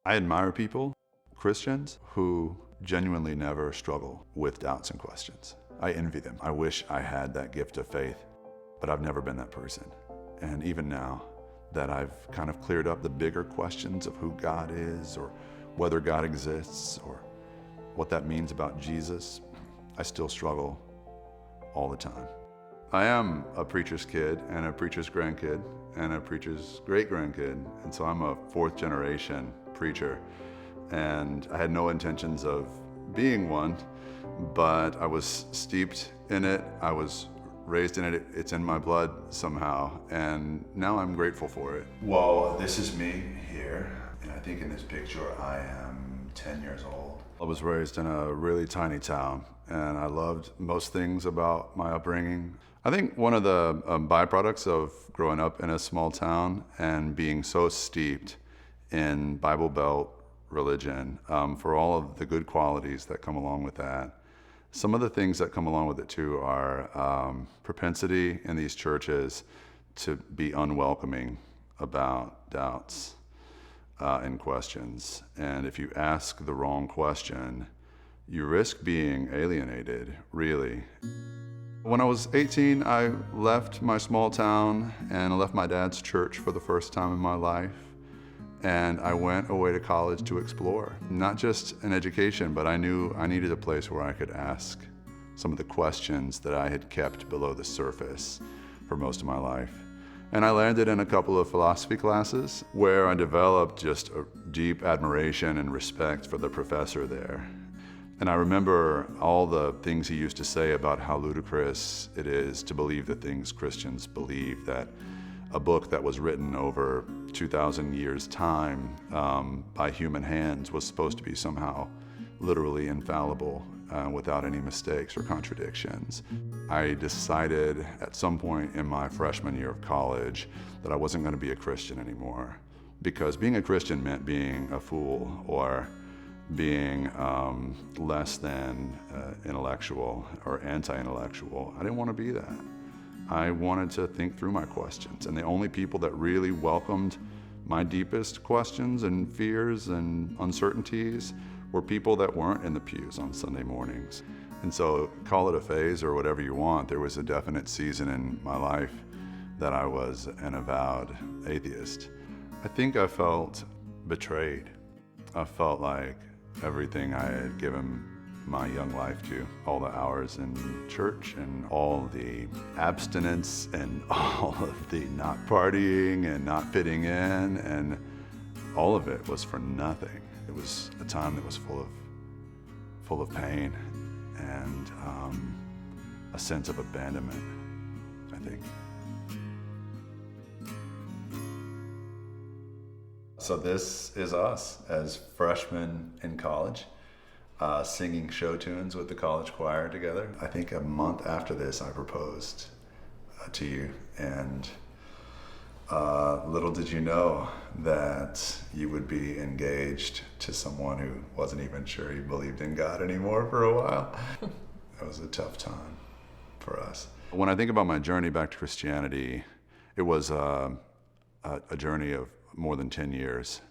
I admire people, Christians, who genuinely never struggle with doubts and questions. I envy them. I wish I had that gift of faith, but I've never been that person. And even now that I've kind of cleared up the bigger questions of who God is, or whether God exists, or what that means about Jesus, I still struggle all the time. I am a preacher's kid and a preacher's grandkid and a preacher's great-grandkid, and so I'm a fourth generation preacher. And I had no intentions of being one, but I was steeped in it. I was raised in it. It's in my blood somehow, and now I'm grateful for it. Well, this is me here, and I think in this picture I am 10 years old. I was raised in a really tiny town, and I loved most things about my upbringing. I think one of the byproducts of growing up in a small town and being so steeped in Bible Belt religion, for all of the good qualities that come along with that, some of the things that come along with it too are propensity in these churches to be unwelcoming about doubts and questions. And if you ask the wrong question, you risk being alienated, really. When I was 18, I left my small town and I left my dad's church for the first time in my life. And I went away to college to explore, not just an education, but I knew I needed a place where I could ask some of the questions that I had kept below the surface for most of my life. And I landed in a couple of philosophy classes where I developed just a deep admiration and respect for the professor there. And I remember all the things he used to say about how ludicrous it is to believe the things Christians believe, that a book that was written over 2,000 years' time by human hands was supposed to be somehow literally infallible without any mistakes or contradictions. I decided at some point in my freshman year of college that I wasn't going to be a Christian anymore, because being a Christian meant being a fool or being less than intellectual or anti-intellectual. I didn't want to be that. I wanted to think through my questions, and the only people that really welcomed my deepest questions and fears and uncertainties were people that weren't in the pews on Sunday mornings. And so, call it a phase or whatever you want, there was a definite season in my life that I was an avowed atheist. I think I felt betrayed. I felt like everything I had given my young life to, all the hours in church and all the abstinence and all of the not partying and not fitting in, and all of it was for nothing. It was a time that was full of pain and a sense of abandonment, I think. So this is us as freshmen in college, singing show tunes with the college choir together. I think a month after this, I proposed to you, and little did you know that you would be engaged to someone who wasn't even sure he believed in God anymore for a while. It was a tough time for us. When I think about my journey back to Christianity, it was a journey of more than 10 years.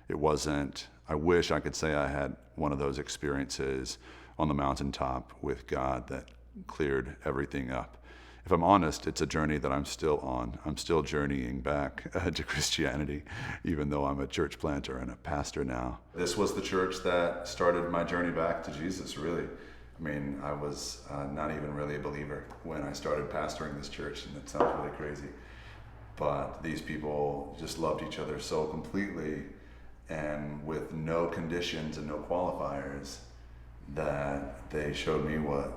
It wasn't, I wish I could say I had one of those experiences on the mountaintop with God that cleared everything up. If I'm honest, it's a journey that I'm still on. I'm still journeying back to Christianity, even though I'm a church planter and a pastor now. This was the church that started my journey back to Jesus, really. I mean, I was not even really a believer when I started pastoring this church, and it sounds really crazy. But these people just loved each other so completely and with no conditions and no qualifiers that they showed me what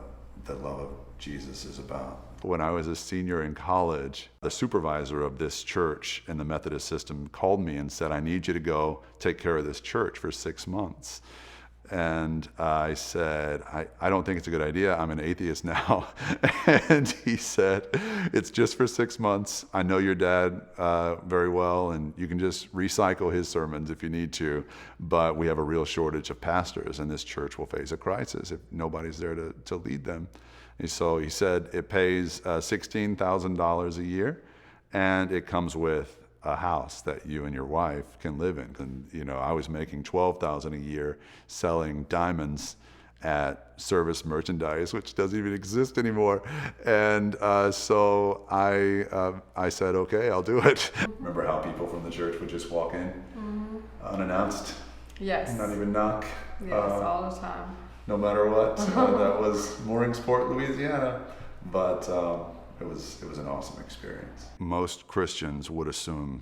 the love of Jesus is about. When I was a senior in college, the supervisor of this church in the Methodist system called me and said, I need you to go take care of this church for 6 months. And I said, I don't think it's a good idea. I'm an atheist now. And he said, it's just for 6 months. I know your dad very well, and you can just recycle his sermons if you need to. But we have a real shortage of pastors, and this church will face a crisis if nobody's there to lead them. And so he said it pays $16,000 a year, and it comes with a house that you and your wife can live in. And, you know, I was making $12,000 a year selling diamonds at Service Merchandise, which doesn't even exist anymore. And so I said, okay, I'll do it. Remember how people from the church would just walk in unannounced? Yes. Not even knock. Yes, all the time. No matter what. That was Mooringsport, Louisiana. But it was an awesome experience. Most Christians would assume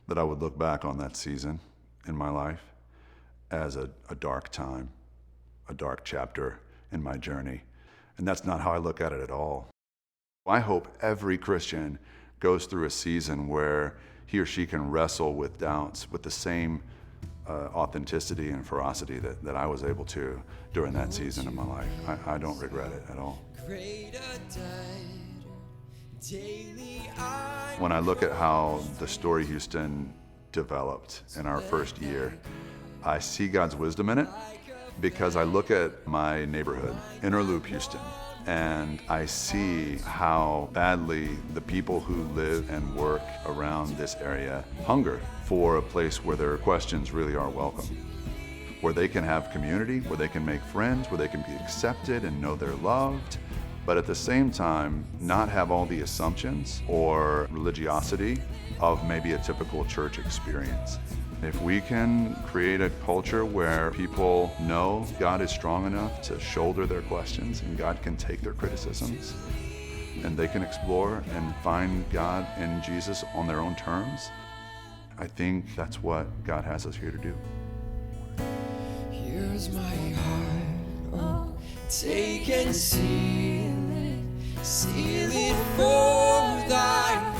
that I would look back on that season in my life as a dark time, a dark chapter in my journey. And that's not how I look at it at all. I hope every Christian goes through a season where he or she can wrestle with doubts with the same authenticity and ferocity that I was able to during that season of my life. I don't regret it at all. When I look at how the Story Houston developed in our first year, I see God's wisdom in it because I look at my neighborhood, Inner Loop Houston, and I see how badly the people who live and work around this area hunger for a place where their questions really are welcome, where they can have community, where they can make friends, where they can be accepted and know they're loved, but at the same time, not have all the assumptions or religiosity of maybe a typical church experience. If we can create a culture where people know God is strong enough to shoulder their questions and God can take their criticisms and they can explore and find God and Jesus on their own terms, I think that's what God has us here to do. Here's my heart, oh, take and seal it for thy